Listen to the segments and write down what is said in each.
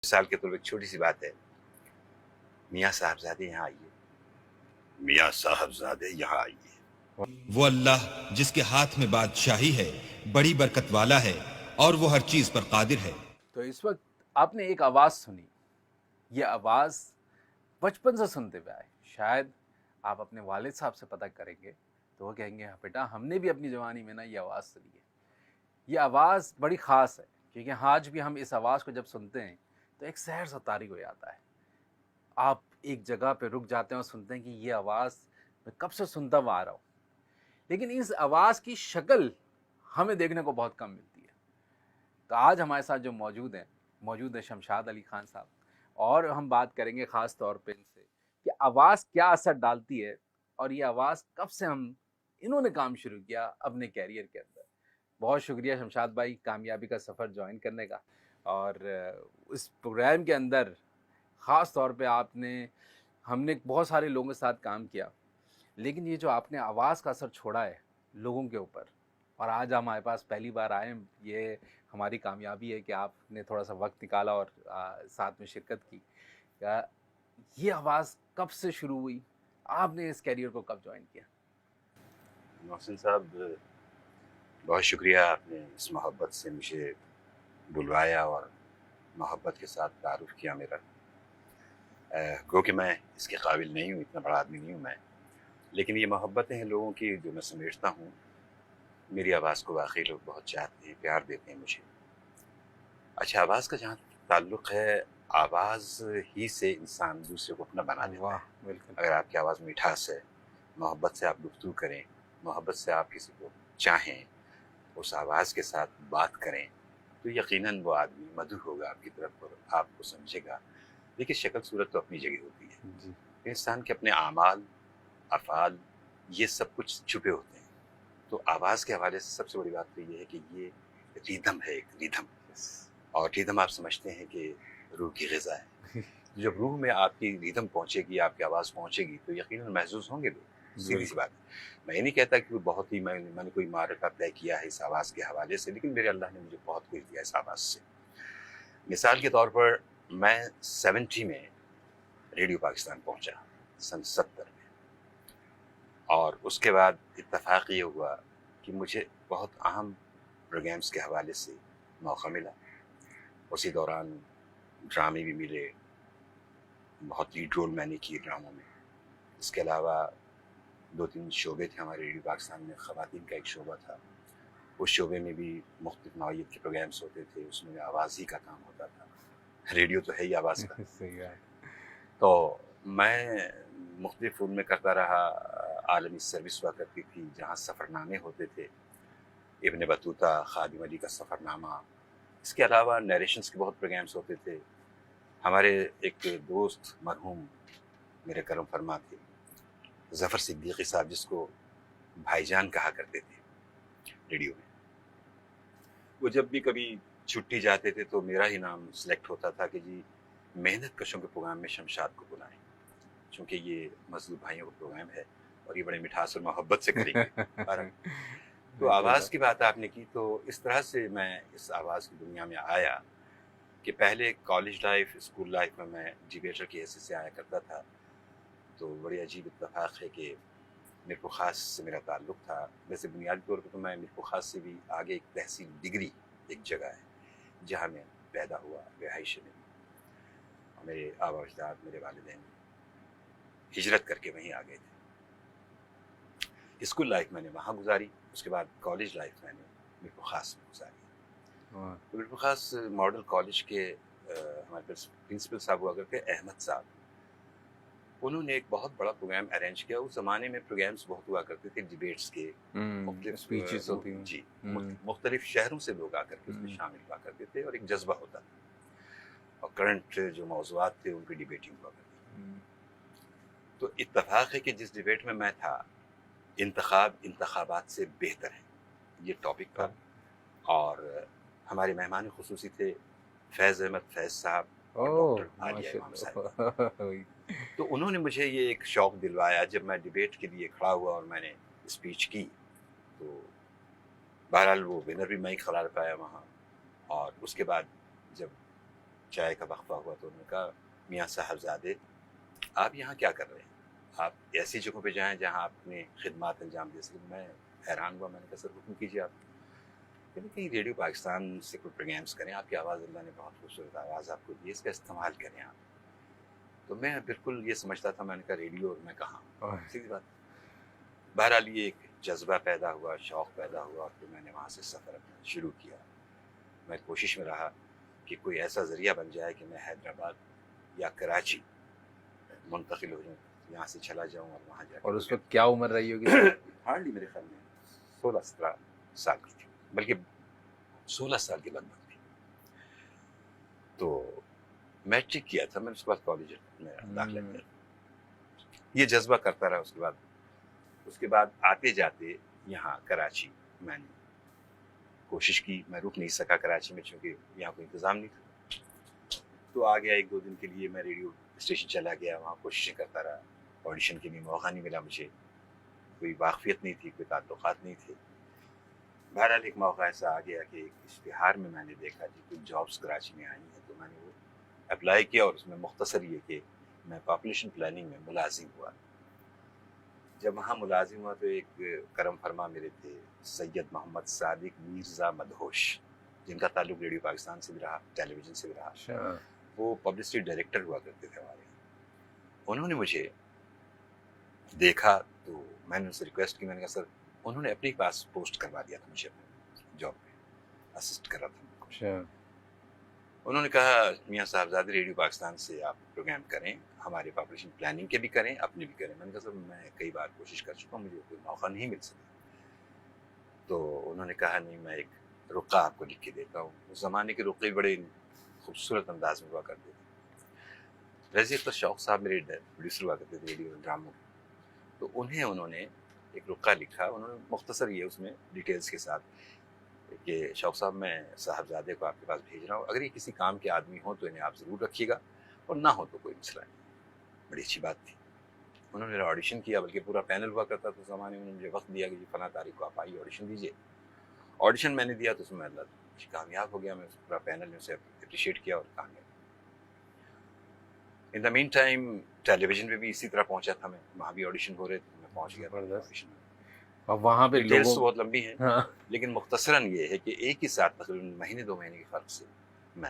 سال کے طلبہ ایک چھوٹی سی بات ہے، میاں صاحبزادے یہاں آئیے، میاں صاحبزادے یہاں آئیے۔ وہ اللہ جس کے ہاتھ میں بادشاہی ہے، بڑی برکت والا ہے اور وہ ہر چیز پر قادر ہے۔ تو اس وقت آپ نے ایک آواز سنی، یہ آواز بچپن سے سنتے ہوئے آئے۔ شاید آپ اپنے والد صاحب سے پتہ کریں گے تو وہ کہیں گے ہاں بیٹا ہم نے بھی اپنی جوانی میں نا یہ آواز سنی ہے۔ یہ آواز بڑی خاص ہے کیونکہ آج بھی ہم اس آواز کو جب سنتے ہیں تو ایک سحر سا طاری ہو جاتا ہے۔ آپ ایک جگہ پہ رک جاتے ہیں اور سنتے ہیں کہ یہ آواز میں کب سے سنتا ہوا آ رہا ہوں، لیکن اس آواز کی شکل ہمیں دیکھنے کو بہت کم ملتی ہے۔ تو آج ہمارے ساتھ جو موجود ہے شمشاد علی خان صاحب، اور ہم بات کریں گے خاص طور پہ ان سے کہ آواز کیا اثر ڈالتی ہے اور یہ آواز کب سے انہوں نے کام شروع کیا اپنے کیریئر کے اندر۔ بہت شکریہ شمشاد بھائی کامیابی کا سفر جوائن کرنے کا، اور اس پروگرام کے اندر خاص طور پہ ہم نے بہت سارے لوگوں کے ساتھ کام کیا، لیکن یہ جو آپ نے آواز کا اثر چھوڑا ہے لوگوں کے اوپر، اور آج ہمارے پاس پہلی بار آئے، یہ ہماری کامیابی ہے کہ آپ نے تھوڑا سا وقت نکالا اور ساتھ میں شرکت کی۔ یہ آواز کب سے شروع ہوئی؟ آپ نے اس کیریئر کو کب جوائن کیا؟ محسن صاحب بہت شکریہ، آپ نے اس محبت سے مجھے بلوایا اور محبت کے ساتھ تعارف کیا میرا۔ گو کہ میں اس کے قابل نہیں ہوں، اتنا بڑا آدمی نہیں ہوں میں، لیکن یہ محبتیں ہیں لوگوں کی جو میں سمیٹتا ہوں۔ میری آواز کو واقعی لوگ بہت چاہتے ہیں، پیار دیتے ہیں مجھے۔ اچھا، آواز کا جہاں تعلق ہے، آواز ہی سے انسان دوسرے کو اپنا بنا لیتا ہے۔ بالکل، اگر آپ کی آواز مٹھاس ہے، محبت سے آپ گفتگو کریں، محبت سے آپ کسی کو چاہیں، اس آواز کے ساتھ بات کریں، تو یقیناً وہ آدمی مدعو ہوگا آپ کی طرف اور آپ کو سمجھے گا۔ دیکھیے شکل صورت تو اپنی جگہ ہوتی ہے، جی انسان کے اپنے اعمال، افعال، یہ سب کچھ چھپے ہوتے ہیں۔ تو آواز کے حوالے سے سب سے بڑی بات تو یہ ہے کہ یہ ریدھم ہے، ایک ریدھم، اور ریدھم آپ سمجھتے ہیں کہ روح کی غذا ہے۔ جب روح میں آپ کی ریدھم پہنچے گی، آپ کی آواز پہنچے گی، تو یقیناً محظوظ ہوں گے لوگ، سیدھی سی بات ہے۔ میں یہ نہیں کہتا کہ بہت ہی میں نے کوئی معرکہ طے کیا ہے اس آواز کے حوالے سے، لیکن میرے اللہ نے مجھے بہت کچھ دیا اس آواز سے۔ مثال کے طور پر میں 70 میں ریڈیو پاکستان پہنچا، سن 70 میں، اور اس کے بعد اتفاق یہ ہوا کہ مجھے بہت اہم پروگرامز کے حوالے سے موقع ملا۔ اسی دوران ڈرامے بھی ملے، بہت لیڈ رول میں نے کیے ڈراموں میں۔ اس کے علاوہ 2-3 شعبے تھے ہمارے ریڈیو پاکستان میں، خواتین کا ایک شعبہ تھا، اس شعبے میں بھی مختلف نوعیت کے پروگرامز ہوتے تھے، اس میں آواز ہی کا کام ہوتا تھا، ریڈیو تو ہے ہی آواز کا۔ صحیح ہے۔ تو میں مختلف فون میں کرتا رہا، عالمی سروس ہوا کرتی تھی جہاں سفر نامے ہوتے تھے، ابن بطوطہ، خادم علی کا سفر نامہ۔ اس کے علاوہ نیریشنز کے بہت پروگرامز ہوتے تھے۔ ہمارے ایک دوست مرحوم میرے کرم فرما تھے، ظفر صدیقی صاحب، جس کو بھائی جان کہا کرتے تھے ریڈیو میں، وہ جب بھی کبھی چھٹی جاتے تھے تو میرا ہی نام سلیکٹ ہوتا تھا کہ جی محنت کشوں کے پروگرام میں شمشاد کو بلائیں، چونکہ یہ مظلوم بھائیوں کا پروگرام ہے اور یہ بڑے مٹھاس اور محبت سے کریں گے۔ تو آواز کی بات آپ نے کی، تو اس طرح سے میں اس آواز کی دنیا میں آیا کہ پہلے کالج لائف، اسکول لائف میں میں ڈیبیٹر کی حیثیت سے آیا کرتا تھا۔ تو بڑی عجیب اتفاق ہے کہ میر کو خاص سے میرا تعلق تھا۔ ویسے بنیادی طور پر تو میں میر کو خاص سے بھی آگے ایک تحصیل ڈگری ایک جگہ ہے جہاں میں پیدا ہوا، رہائش میں، اور میرے آبا و اجداد، میرے والدین ہجرت کر کے وہیں آ گئے تھے۔ اسکول لائف میں نے وہاں گزاری، اس کے بعد کالج لائف میں نے میر کو خاص میں گزاری۔ تو میر کو خاص ماڈل کالج کے ہمارے پرنسپل صاحب ہوا کرتے احمد صاحب، انہوں نے ایک بہت بڑا پروگرام ارینج کیا۔ اس زمانے میں پروگرامز بہت ہوا کرتے تھے ڈیبیٹس کے، مختلف اسپیچز ہوتی ہیں۔ جی مختلف شہروں سے لوگ آ کر کے اس میں شامل ہوا کرتے تھے، اور ایک جذبہ ہوتا تھا، اور کرنٹ جو موضوعات تھے ان کی ڈیبیٹنگ ہوا کرتی تھی۔ تو اتفاق ہے کہ جس ڈیبیٹ میں تھا، انتخابات سے بہتر ہے، یہ ٹاپک تھا، اور ہمارے مہمان خصوصی تھے فیض احمد فیض صاحب اور ڈاکٹر عالیہ امام صاحب۔ تو انہوں نے مجھے یہ ایک شوق دلوایا جب میں ڈیبیٹ کے لیے کھڑا ہوا اور میں نے اسپیچ کی، تو بہرحال وہ ونر بھی میں ہی قرار پایا وہاں، اور اس کے بعد جب چائے کا وقفہ ہوا تو انہوں نے کہا میاں صاحبزادے آپ یہاں کیا کر رہے ہیں؟ آپ ایسی جگہوں پہ جائیں جہاں آپ اپنے خدمات انجام دے سکیں. میں حیران ہوا. میں نے کہا سر حکم کیجیے آپ. کہیں ریڈیو پاکستان سے کوئی پروگرامس کریں. آپ کی آواز اللہ نے بہت خوبصورت آواز آپ کو دی, اس کا استعمال کریں آپ. تو میں بالکل یہ سمجھتا تھا. میں نے کہا ریڈیو اور میں کہاں, سیدھی بات. بہرحال یہ ایک جذبہ پیدا ہوا, شوق پیدا ہوا, اور پھر میں نے وہاں سے سفر اپنا شروع کیا. میں کوشش میں رہا کہ کوئی ایسا ذریعہ بن جائے کہ میں حیدرآباد یا کراچی منتقل ہو جاؤں, یہاں سے چلا جاؤں اور وہاں جا کے. اور اس وقت کیا عمر رہی ہوگی؟ ہارڈلی میرے خیال میں 16-17 سال کی تھی, بلکہ 16 سال کے لگ بھگ تھی. تو میٹرک کیا تھا میں نے, اس کے بعد کالج میں داخلہ کیا. یہ جذبہ کرتا رہا. اس کے بعد آتے جاتے یہاں کراچی میں نے کوشش کی. میں رک نہیں سکا کراچی میں چونکہ یہاں کوئی انتظام نہیں تھا. تو آ گیا 1-2 دن کے لیے, میں ریڈیو اسٹیشن چلا گیا, وہاں کوششیں کرتا رہا. آڈیشن کے لیے موقع نہیں ملا مجھے, کوئی واقفیت نہیں تھی, کوئی تعلقات نہیں تھے. بہرحال ایک موقع ایسا آ گیا کہ ایک اشتہار میں میں نے دیکھا کہ کچھ جابس کراچی میں آئی ہیں, تو میں نے وہ اپلائی کیا. اور اس میں مختصر یہ کہ میں پاپولیشن پلاننگ میں ملازم ہوا. جب وہاں ملازم ہوا تو ایک کرم فرما میرے تھے سید محمد صادق مرزا مدہوش, جن کا تعلق ریڈیو پاکستان سے بھی رہا, ٹیلی ویژن سے بھی رہا. وہ پبلسٹی ڈائریکٹر ہوا کرتے تھے ہمارے. انہوں نے مجھے دیکھا تو میں نے ان سے ریکویسٹ کی. میں نے کہا سر, انہوں نے اپنے پاس پوسٹ کروا دیا تھا مجھے اپنے جاب میں, اسسٹ کر رہا تھا ان کو. انہوں نے کہا میاں صاحبزادے ریڈیو پاکستان سے آپ پروگرام کریں, ہمارے پاپولیشن پلاننگ کے بھی کریں, اپنے بھی کریں. میں نے کہا سر میں کئی بار کوشش کر چکا ہوں, مجھے کوئی موقع نہیں مل سکا. تو انہوں نے کہا نہیں, میں ایک رقعہ آپ کو لکھ کے دیتا ہوں. اس زمانے کے رقعے بڑے خوبصورت انداز میں ہوا کرتے تھے. رضی اختر شوق صاحب میرے پروڈیوسر ہوا کرتے تھے ریڈیو ڈراموں. تو انہوں نے ایک رقعہ لکھا. انہوں نے مختصر یہ اس میں ڈیٹیلز کے ساتھ کہ شوق صاحب میں صاحبزادے کو آپ کے پاس بھیج رہا ہوں, اگر یہ کسی کام کے آدمی ہوں تو انہیں آپ ضرور رکھیے گا, اور نہ ہو تو کوئی مسئلہ نہیں. بڑی اچھی بات تھی. انہوں نے آڈیشن کیا, بلکہ پورا پینل ہوا کرتا تھا اس زمانے میں. انہوں نے مجھے وقت دیا کہ جی فلاں تاریخ کو آپ آئیے آڈیشن دیجیے. آڈیشن میں نے دیا تو اس میں اللہ کامیاب ہو گیا. میں پورا پینل نے اسے اپریشیٹ کیا اور کامیاب. ان دا مین ٹائم ٹیلی ویژن پہ بھی اسی طرح پہنچا تھا میں, وہاں بھی آڈیشن ہو رہے تھے, میں پہنچ گیا تھا آڈیشن میں. اب وہاں پہ ڈیٹیلز بہت لمبی ہیں, لیکن مختصراً یہ ہے کہ ایک ہی ساتھ تقریباً 1-2 مہینے کے فرق سے میں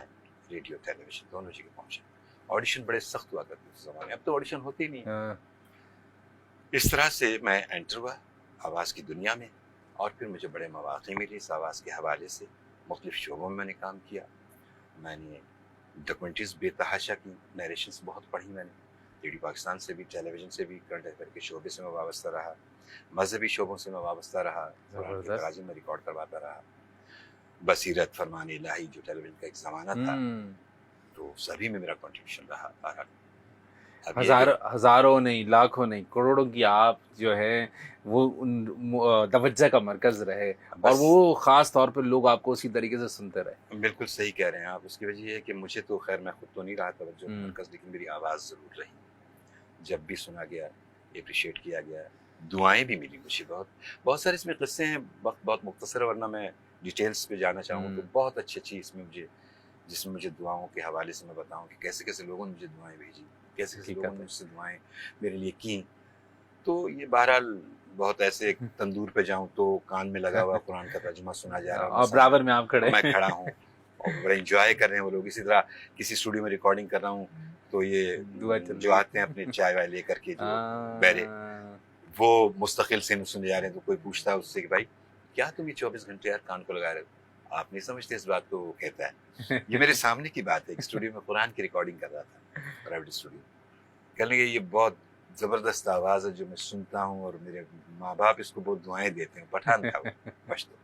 ریڈیو ٹیلی ویژن دونوں جگہ پہنچا. آڈیشن بڑے سخت ہوا کرتے اس زمانے, اب تو آڈیشن ہوتے ہی نہیں. اس طرح سے میں انٹر ہوا آواز کی دنیا میں, اور پھر مجھے بڑے مواقع ملے اس آواز کے حوالے سے. مختلف شعبوں میں نے کام کیا. میں نے ڈاکومنٹریز بے تحاشا کی, نیریشنز بہت پڑھی میں نے. ریڈیو پاکستان سے بھی, ٹیلی ویژن سے بھی, کرنٹ افیئر کے شعبے سے میں وابستہ رہا, مذہبی شعبوں سے میں وابستہ رہا, قرآن کے تراجم میں ریکارڈ کرواتا رہا. بصیرت, فرمان الہی جو ٹیلی ویژن کا ایک زمانہ تھا, تو سبھی میں میرا کنٹریبیوشن رہا. ہزاروں نہیں, لاکھوں نہیں, کروڑوں کی آپ جو ہے وہ توجہ کا مرکز رہے, اور وہ خاص طور پہ لوگ آپ کو اسی طریقے سے سنتے رہے. بالکل صحیح کہہ رہے ہیں آپ. اس کی وجہ یہ ہے کہ مجھے تو خیر میں خود تو نہیں رہا توجہ کا مرکز, لیکن میری آواز ضرور رہی. جب بھی سنا گیا, اپریشیٹ کیا گیا, دعائیں بھی ملی مجھے. بہت سارے اس میں قصے ہیں, وقت بہت مختصر ہے, ورنہ میں ڈیٹیلز پہ جانا چاہوں تو بہت اچھی اس میں جس میں مجھے دعاؤں کے حوالے سے میں بتاؤں کہ کیسے کیسے لوگوں نے مجھے دعائیں بھیجی, کیسے کیسے لوگوں نے مجھ سے دعائیں میرے لیے کی. تو یہ بہرحال بہت ایسے تندور پہ جاؤں تو کان میں لگا ہوا قرآن کا ترجمہ سنا جا رہا ہے, برابر میں آپ میں کھڑا ہوں اور بڑا انجوائے کر رہے ہیں وہ لوگ. اسی طرح کسی اسٹوڈیو میں ریکارڈنگ کر رہا ہوں تو یہ جو آتے ہیں اپنے چائے وائے لے کر کے, جو بیرے, وہ مستقل سے سنے جا رہے ہیں. تو کوئی پوچھتا ہے اس سے کہ بھائی کیا تم یہ 24 گھنٹے یار کان کو لگا رہے ہو, آپ نہیں سمجھتے اس بات کو. وہ کہتا ہے یہ میرے سامنے کی بات ہے, اسٹوڈیو میں قرآن کی ریکارڈنگ کر رہا تھا, پرائیویٹ اسٹوڈیو. کہنے لگے یہ بہت زبردست آواز ہے جو میں سنتا ہوں, اور میرے ماں باپ اس کو بہت دعائیں دیتے ہیں. پٹھان تھا وہ, پشتو.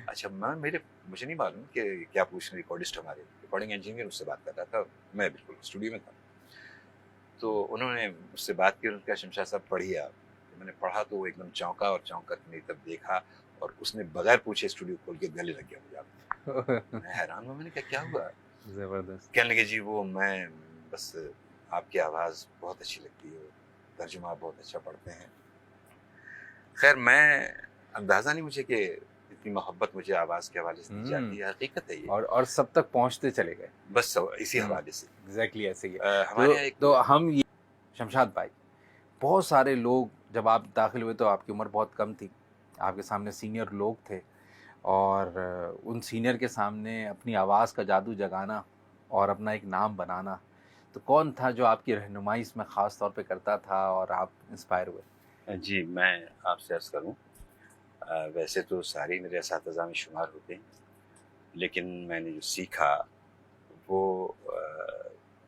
اچھا مجھے نہیں معلوم کہ کیا پوچھنا. ریکارڈسٹ ہمارے ریکارڈنگ انجینئر اس سے بات کر رہا تھا, میں بالکل اسٹوڈیو میں تھا. تو انہوں نے مجھ سے بات کی, انہوں نے کہا شمشاد صاحب پڑھیے آپ. میں نے پڑھا تو وہ ایک دم چونکا, اور چونک کر میری طرف دیکھا, اور اس نے بغیر پوچھے اسٹوڈیو کھول کے گلے لگ گیا مجھے. میں حیران ہوا, میں نے کہا کیا ہوا. زبردست. کہنے لگے جی وہ میں بس آپ کی آواز بہت اچھی لگتی ہے, ترجمہ بہت اچھا پڑھتے ہیں. خیر میں اندازہ نہیں مجھے کہ اتنی محبت مجھے آواز کے حوالے سے دی جاتی ہے، حقیقت ہے یہ، اور سب تک پہنچتے چلے گئے. بس اسی حوالے سے. ایگزیکٹلی ایسے ہی. ہمارے یہاں ایک تو ہم یہ شمشاد بھائی، بہت سارے لوگ جب آپ داخل ہوئے تو آپ کی عمر بہت کم تھی، آپ کے سامنے سینئر لوگ تھے، اور ان سینئر کے سامنے اپنی آواز کا جادو جگانا اور اپنا ایک نام بنانا، تو کون تھا جو آپ کی رہنمائی اس میں خاص طور پہ کرتا تھا اور آپ انسپائر ہوئے؟ جی میں آپ سے عرض کروں، ویسے تو سارے میرے اساتذہ میں شمار ہوتے ہیں، لیکن میں نے جو سیکھا وہ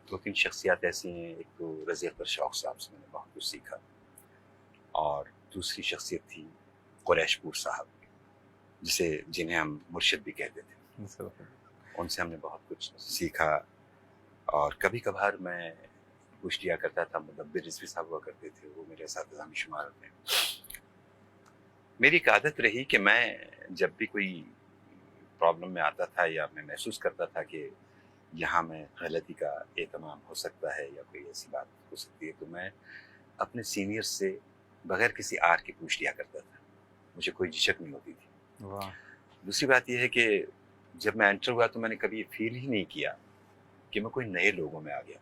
دو تین شخصیات ایسی ہیں. ایک تو رضی اختر شوق صاحب سے میں نے بہت کچھ سیکھا، اور دوسری شخصیت تھی قریش پور صاحب، جنہیں ہم مرشد بھی کہتے تھے. ان سے ہم نے بہت کچھ سیکھا، اور کبھی کبھار میں پوچھ لیا کرتا تھا. مدبر رضوی صاحب ہوا کرتے تھے، وہ میرے اساتذہ میں شمار ہوتے ہیں. میری ایک عادت رہی کہ میں جب بھی کوئی پرابلم میں آتا تھا یا میں محسوس کرتا تھا کہ یہاں میں غلطی کا اہتمام ہو سکتا ہے یا کوئی ایسی بات ہو سکتی ہے، تو میں اپنے سینئر سے بغیر کسی آر کے پوچھ لیا کرتا تھا. مجھے کوئی جھجک نہیں ہوتی تھی. واہ. دوسری بات یہ ہے کہ جب میں انٹر ہوا تو میں نے کبھی یہ فیل ہی نہیں کیا کہ میں کوئی نئے لوگوں میں آ گیا.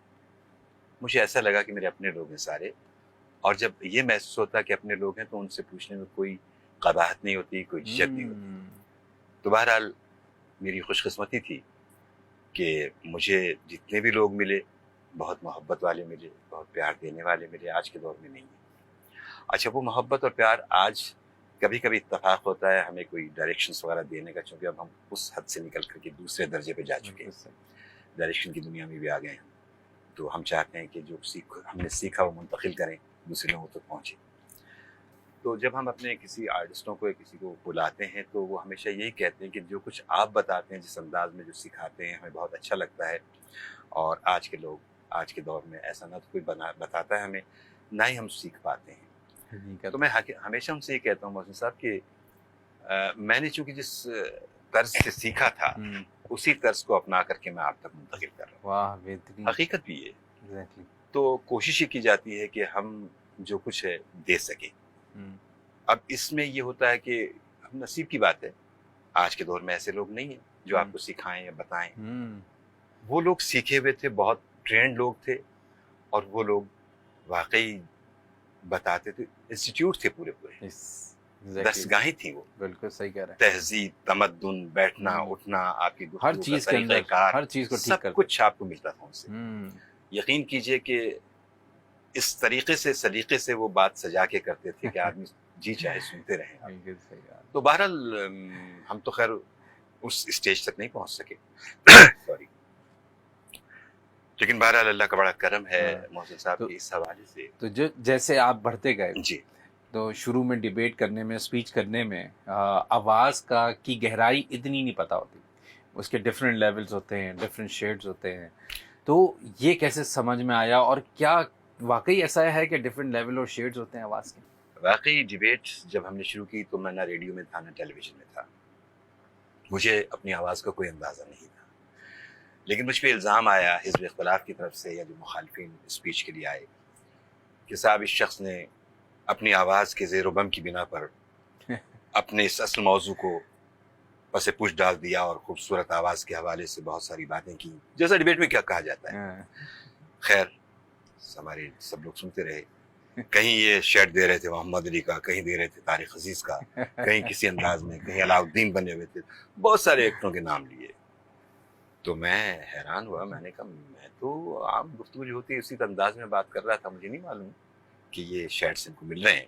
مجھے ایسا لگا کہ میرے اپنے لوگ ہیں سارے، اور جب یہ محسوس ہوتا کہ اپنے لوگ ہیں تو ان سے پوچھنے میں کوئی قباحت نہیں ہوتی، کوئی جھجک نہیں ہوتی. تو بہرحال میری خوش قسمتی تھی کہ مجھے جتنے بھی لوگ ملے بہت محبت والے ملے، بہت پیار دینے والے ملے. آج کے دور میں نہیں ہے. اچھا، وہ محبت اور پیار آج کبھی کبھی اتفاق ہوتا ہے ہمیں کوئی ڈائریکشنز وغیرہ دینے کا، چونکہ اب ہم اس حد سے نکل کر کے دوسرے درجے پہ جا چکے ہیں، ڈائریکشن کی دنیا میں بھی آ گئے ہیں. تو ہم چاہتے ہیں کہ جو ہم نے سیکھا وہ منتقل کریں، دوسرے لوگوں تک پہنچے. تو جب ہم اپنے کسی آرٹسٹوں کو یا کسی کو بلاتے ہیں تو وہ ہمیشہ یہی کہتے ہیں کہ جو کچھ آپ بتاتے ہیں، جس انداز میں جو سکھاتے ہیں، ہمیں بہت اچھا لگتا ہے. اور آج کے لوگ آج کے دور میں ایسا نہ تو کوئی بتاتا ہے ہمیں، نہ ہی ہم سیکھ پاتے ہیں. تو میں ہمیشہ ان سے یہ کہتا ہوں محسن صاحب کہ میں نے چونکہ جس طرز سے سیکھا تھا اسی طرز کو اپنا کر کے میں آپ تک منتقل کر رہا ہوں. واہ، بہترین. حقیقت بھی ہے. تو کوشش یہ کی جاتی ہے کہ ہم جو کچھ ہے دے سکیں. اب اس میں یہ ہوتا ہے کہ ہم نصیب کی بات ہے، آج کے دور میں ایسے لوگ نہیں ہیں جو آپ کو سکھائیں یا بتائیں. وہ لوگ سیکھے ہوئے تھے، بہت ٹرینڈ لوگ تھے، اور وہ لوگ واقعی بتاتے تھے. انسٹیٹیوٹ تھے پورے دستگاہیں تھیں. وہ بالکل صحیح کہہ رہے ہیں. تہذیب، تمدن، بیٹھنا اٹھنا، آپ کی ہر چیز کے اندر ہر چیز کو ٹھیک سب کچھ آپ کو ملتا تھا ان سے. یقین کیجئے کہ اس طریقے سے سلیقے سے وہ بات سجا کے کرتے تھے کہ آدمی جی چاہے سنتے رہیں. تو بہرحال ہم تو خیر اس اسٹیج تک نہیں پہنچ سکے سوری، لیکن بہرحال اللہ کا بڑا کرم ہے محسن صاحب کے اس حوالے سے. تو جیسے آپ بڑھتے گئے جی، تو شروع میں ڈیبیٹ کرنے میں، اسپیچ کرنے میں آواز کی گہرائی اتنی نہیں پتہ ہوتی. اس کے ڈفرینٹ لیولز ہوتے ہیں، ڈفرینٹ شیڈز ہوتے ہیں. تو یہ کیسے سمجھ میں آیا، اور کیا واقعی ایسا ہے کہ ڈفرینٹ لیول اور شیڈز ہوتے ہیں آواز کے؟ واقعی ڈیبیٹ جب ہم نے شروع کی تو میں نہ ریڈیو میں تھا نہ ٹیلی ویژن میں تھا. مجھے اپنی آواز کا کوئی اندازہ نہیں تھا. لیکن مجھ پہ الزام آیا حزب اختلاف کی طرف سے، یا جو مخالفین اسپیچ کے لیے آئے، کہ صاحب اس شخص نے اپنی آواز کے زیر و بم کی بنا پر اپنے اس اصل موضوع کو پس پوچھ ڈال دیا، اور خوبصورت آواز کے حوالے سے بہت ساری باتیں کی، جیسا ڈیبیٹ میں کیا کہا جاتا ہے. خیر ہمارے سب لوگ سنتے رہے. کہیں یہ شیڈ دے رہے تھے محمد علی کا، کہیں دے رہے تھے طارق عزیز کا، کہیں کسی انداز میں، کہیں علاؤالدین بنے ہوئے تھے، بہت سارے ایکٹروں کے نام لیے. تو میں حیران ہوا. میں نے کہا میں تو عام گفتگو جو ہوتی ہے اسی انداز میں بات کر رہا تھا، مجھے نہیں معلوم کہ یہ شیڈس ان کو مل رہے ہیں.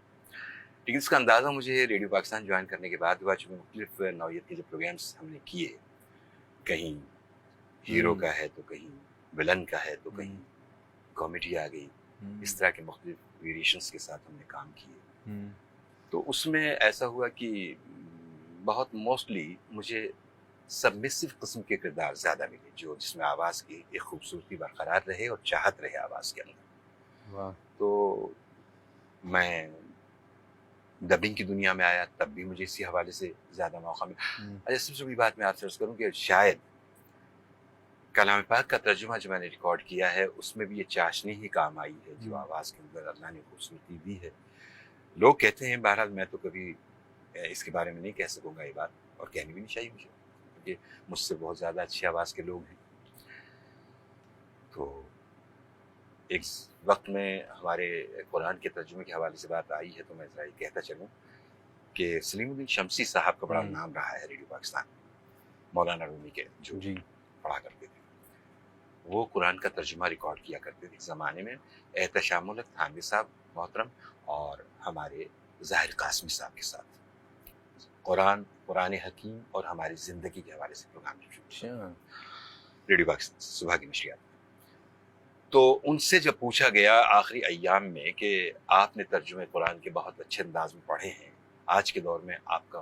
لیکن اس کا اندازہ مجھے ریڈیو پاکستان جوائن کرنے کے بعد ہوا، چونکہ مختلف نوعیت کے جو پروگرامس ہم نے کیے، کہیں ہیرو کا ہے تو کہیں ولن کا ہے تو کہیں کامیڈی آ گئی، اس طرح کے مختلف ویریشنس کے ساتھ ہم نے کام کیے. تو اس میں ایسا ہوا کہ بہت موسٹلی مجھے سبمسو قسم کے کردار زیادہ ملے، جس میں آواز کی ایک خوبصورتی برقرار رہے اور چاہت رہے آواز کے اندر. تو میں ڈبنگ کی دنیا میں آیا، تب بھی مجھے اسی حوالے سے زیادہ موقع ملا. اچھا، سب سے بڑی بات میں آپ سے عرض کروں کہ شاید کلام پاک کا ترجمہ جو میں نے ریکارڈ کیا ہے اس میں بھی یہ چاشنی ہی کام آئی ہے جو آواز کے اندر اللہ نے خوبصورتی دی ہے. لوگ کہتے ہیں، بہرحال میں تو کبھی اس کے بارے میں نہیں کہہ سکوں گا یہ بات، اور کہنی بھی نہیں چاہیے مجھے، کیونکہ مجھ سے بہت زیادہ اچھی آواز کے لوگ ہیں. تو ایک وقت میں ہمارے قرآن کے ترجمے کے حوالے سے بات آئی ہے تو میں ذرا یہ کہتا چلوں کہ سلیم الدین شمسی صاحب کا بڑا نام رہا ہے ریڈیو پاکستان، مولانا رومی کے جو جی پڑھا کرتے تھے. وہ قرآن کا ترجمہ ریکارڈ کیا کرتے تھے. اس زمانے میں احتشام الحق تھانوی صاحب محترم اور ہمارے ظاہر قاسمی صاحب کے ساتھ قرآن حکیم اور ہماری زندگی کے حوالے سے پروگرام اچھا ریڈیو پاکستان صبح کی نشریات. تو ان سے جب پوچھا گیا آخری ایام میں کہ آپ نے ترجمے قرآن کے بہت اچھے انداز میں پڑھے ہیں، آج کے دور میں آپ کا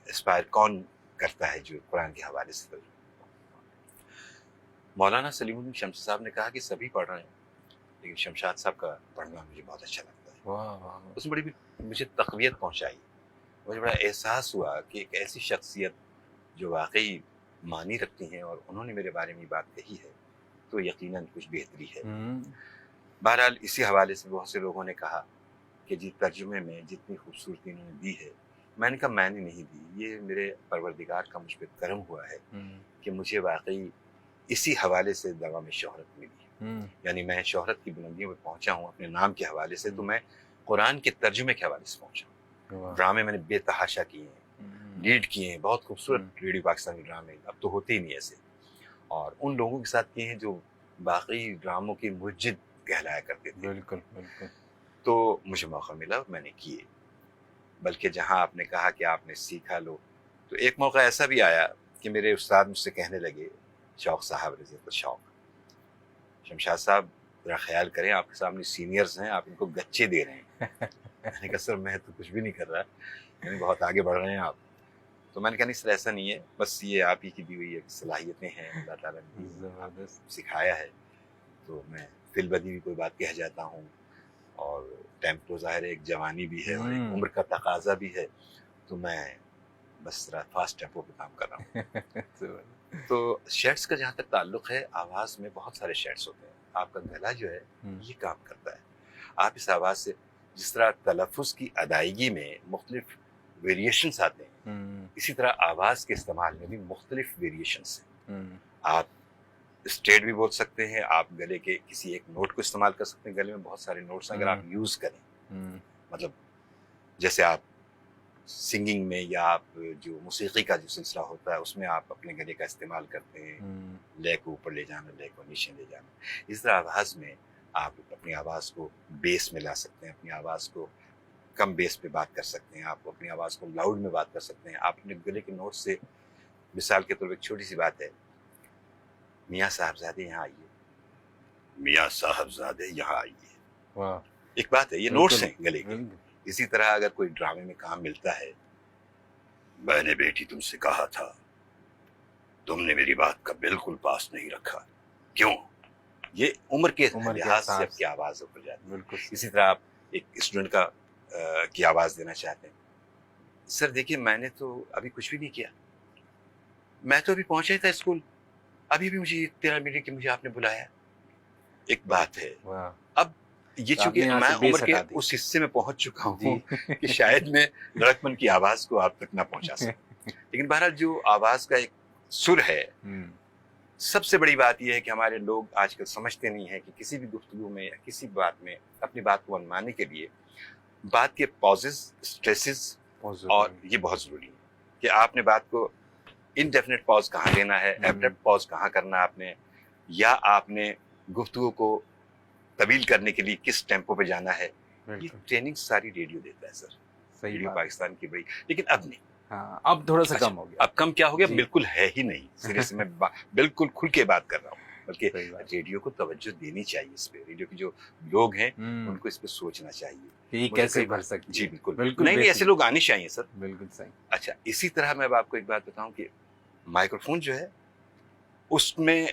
اسپائر کون کرتا ہے جو قرآن کے حوالے سے ترجمہ؟ مولانا سلیم الدین شمسی صاحب نے کہا کہ سبھی پڑھ رہے ہیں لیکن شمشاد صاحب کا پڑھنا مجھے بہت اچھا لگتا ہے. واہ واہ اس میں بڑی مجھے تقویت پہنچائی، مجھے بڑا احساس ہوا کہ ایک ایسی شخصیت جو واقعی معنی رکھتی ہیں اور انہوں نے میرے بارے میں یہ بات کہی ہے تو یقیناً کچھ بہتری ہے. بہرحال اسی حوالے سے بہت سے لوگوں نے کہا کہ جی ترجمے میں جتنی خوبصورتی انہوں نے دی ہے، میں نے کہا میں نے نہیں دی، یہ میرے پروردگار کا مجھ پہ کرم ہوا ہے کہ مجھے واقعی اسی حوالے سے دوا میں شہرت ملی. یعنی میں شہرت کی بلندیوں پہ پہنچا ہوں اپنے نام کے حوالے سے تو میں قرآن کے ترجمے کے حوالے سے پہنچا ہوں. ڈرامے میں نے بے تحاشا کیے ہیں، لیڈ کیے ہیں، بہت خوبصورت ریڈیو پاکستانی ڈرامے، اب تو ہوتے ہی نہیں ایسے، اور ان لوگوں کے ساتھ کیے ہیں جو باقی ڈراموں کی مسجد کہلایا کرتے تھے. بالکل بالکل. تو مجھے موقع ملا اور میں نے کیے، بلکہ جہاں آپ نے کہا کہ آپ نے سیکھا لو، تو ایک موقع ایسا بھی آیا کہ میرے استاد مجھ سے کہنے لگے، شوق صاحب رضی اللہ شوق، شمشاد صاحب ذرا خیال کریں آپ کے سامنے سینئرز ہیں، آپ ان کو گچے دے رہے ہیں. میں نے کہا سر میں تو کچھ بھی نہیں کر رہا، یعنی بہت آگے بڑھ رہے ہیں آپ. تو میں نے کہا نہیں سر ایسا نہیں ہے، بس یہ آپ ہی کی دی ہوئی صلاحیتیں ہیں، اللہ تعالیٰ نے زبردست. سکھایا ہے. تو میں فی البدی بھی کوئی بات کہہ جاتا ہوں، اور ٹیمپو ظاہر ایک جوانی بھی ہے اور ایک عمر کا تقاضا بھی ہے، تو میں بس ذرا فاسٹ ٹیمپو پہ کام کر رہا ہوں. تو شیڈس کا جہاں تک تعلق ہے، آواز میں بہت سارے شیڈس ہوتے ہیں. آپ کا گلا جو ہے یہ کام کرتا ہے. آپ اس آواز سے جس طرح تلفظ کی ادائیگی میں مختلف ویریشنس آتے ہیں، اسی طرح آواز کے استعمال میں بھی مختلف ویریشنس ہیں. آپ اسٹیٹ بھی بول سکتے ہیں، آپ گلے کے کسی ایک نوٹ کو استعمال کر سکتے ہیں. گلے میں بہت سارے نوٹس ہیں، اگر آپ یوز کریں، مطلب جیسے آپ سنگنگ میں یا آپ جو موسیقی کا جو سلسلہ ہوتا ہے اس میں آپ اپنے گلے کا استعمال کرتے ہیں، لے کو اوپر لے جانا، لے کو نیچے لے جانا. اس طرح آواز میں آپ اپنی آواز کو بیس میں لا سکتے ہیں، اپنی آواز کو کم بیس پہ بات کر سکتے ہیں، آپ اپنی آواز کو لاؤڈ میں بات کر سکتے ہیں. آپ اپنے گلے کے نوٹ سے، مثال کے طور پر ایک چھوٹی سی بات ہے، میاں صاحبزادے یہاں آئیے، میاں صاحبزادے یہاں آئیے، ایک بات ہے، یہ نوٹس ہیں گلے کے. اسی طرح اگر کوئی ڈرامے میں کام ملتا ہے، میں نے بیٹی تم سے کہا تھا، تم نے میری بات کا بالکل پاس نہیں رکھا، کیوں؟ یہ عمر کے لحاظ سے آپ کی آواز اوپر جاتی ہے. اسی طرح آپ ایک اسٹوڈنٹ کی آواز دینا چاہتے ہیں، سر دیکھیے میں نے تو ابھی کچھ بھی نہیں کیا، میں تو ابھی پہنچا ہی تھا اسکول، ابھی بھی مجھے 13 ملی کہ مجھے آپ نے بلایا. ایک بات ہے، اب یہ چونکہ میں عمر کے اس حصے میں پہنچ چکا ہوں کہ شاید میں لڑکپن کی آواز کو آپ تک نہ پہنچا سکوں، لیکن بہرحال جو آواز کا ایک سر ہے. سب سے بڑی بات یہ ہے کہ ہمارے لوگ آج کل سمجھتے نہیں ہیں کہ کسی بھی گفتگو میں یا کسی بات میں اپنی بات کو منوانے کے لیے بات کے پازز، اسٹریسز، اور یہ بہت ضروری ہے کہ آپ نے بات کو انڈیفینٹ پاز کہاں لینا ہے، ایبرپٹ پاز کہاں کرنا ہے آپ نے، یا آپ نے گفتگو کو طویل کرنے کے لیے کس ٹیمپو پہ جانا ہے. یہ ٹریننگ ساری ریڈیو دیتا ہے سر، ریڈیو پاکستان کی بڑی. لیکن اب نہیں، اب تھوڑا سا کم ہو گیا. اب کم کیا ہو گیا، بالکل ہے ہی نہیں. سرے سے میں بالکل کھل کے بات کر رہا ہوں، بلکہ ریڈیو کو توجہ دینی چاہیے. اس پہ ریڈیو کے جو لوگ ہیں ان کو اس پہ سوچنا چاہیے یہ کیسے بڑھ سکتی. جی بالکل نہیں، ایسے لوگ آنے چاہیے سر. بالکل صحیح. اچھا اسی طرح میں اب آپ کو ایک بات بتاؤں کہ مائکرو فون جو ہے اس میں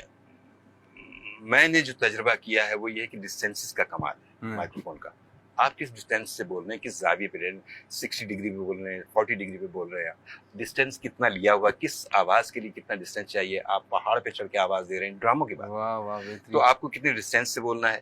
میں نے جو تجربہ کیا ہے وہ یہ ہے کہ ڈسٹینسز کا کمال ہے مائکرو فون کا. آپ کس ڈسٹینس سے بول رہے ہیں، کس زاویے پہ رہے ہیں، 60 ڈگری پہ بول رہے ہیں، 40 ڈگری پہ بول رہے ہیں، ڈسٹینس کتنا لیا ہوا، کس آواز کے لیے کتنا ڈسٹینس چاہیے. آپ پہاڑ پہ چڑھ کے آواز دے رہے ہیں ڈراموں کی بات، تو آپ کو کتنے ڈسٹینس سے بولنا ہے.